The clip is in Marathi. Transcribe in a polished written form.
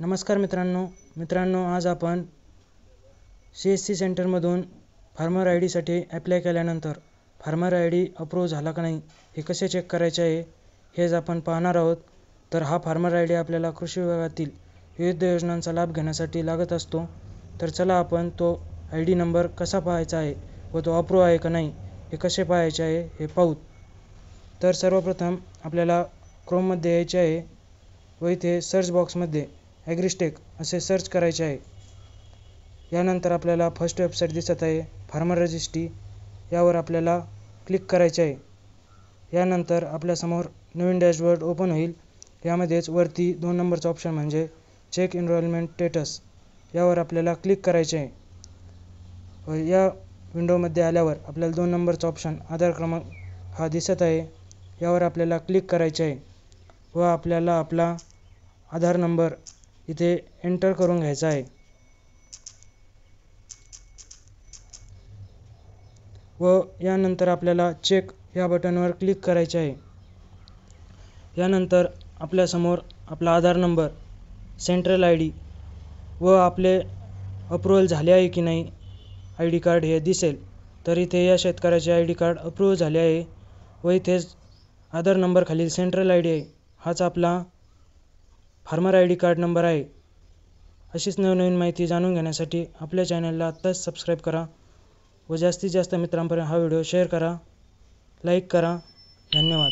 नमस्कार मित्रांनो आज आपण CSC सेंटरमधून फार्मर आय डीसाठी ॲप्लाय केल्यानंतर फार्मर आय डी अप्रूव्ह झाला का नाही हे कसे चेक करायचे आहे हेच आपण पाहणार आहोत। तर हा फार्मर आय डी आपल्याला कृषी विभागातील विविध योजनांचा लाभ घेण्यासाठी लागत असतो। तर चला आपण तो आय डी नंबर कसा पाहायचा आहे व तो अप्रूव्ह आहे का नाही हे कसे पाहायचे आहे हे पाहू। तर सर्वप्रथम आपल्याला क्रोममध्ये यायचे आहे व इथे सर्च बॉक्समध्ये ॲग्रिस्टेक असे सर्च करायचे आहे। यानंतर आपल्याला फर्स्ट वेबसाईट दिसत आहे फार्मर रजिस्ट्री, यावर आपल्याला क्लिक करायचे आहे। यानंतर आपल्यासमोर नवीन डॅशबोर्ड ओपन होईल। यामध्येच वरती 2 नंबरचा ऑप्शन म्हणजे चेक एनरोलमेंट स्टेटस, यावर आपल्याला क्लिक करायचे आहे। व या विंडोमध्ये आल्यावर आपल्याला 2 नंबरचा ऑप्शन आधार क्रमांक हा दिसत आहे, यावर आपल्याला क्लिक करायचे आहे व आपल्याला आपला आधार नंबर इथे एंटर करून घ्यायचा आहे व यानंतर आपल्याला चेक या बटनवर क्लिक करायचे आहे। यानंतर आपल्यासमोर आपला आधार नंबर, सेंट्रल आय डी व आपले अप्रूव्हल झाले आहे की नाही आय डी कार्ड हे दिसेल। तर इथे या शेतकऱ्याचे आय डी कार्ड अप्रूव्ह झाले आहे व इथेच आधार नंबर खालील सेंट्रल आय डी आहे, हाच आपला farmer I D card number आहे। अशीच नवनवीन माहिती जाणून घेण्यासाठी आपल्या चॅनलला आत्ताच सबस्क्राईब करा व जास्तीत जास्त मित्रांपर्यंत हा व्हिडिओ शेअर करा, लाईक करा। धन्यवाद।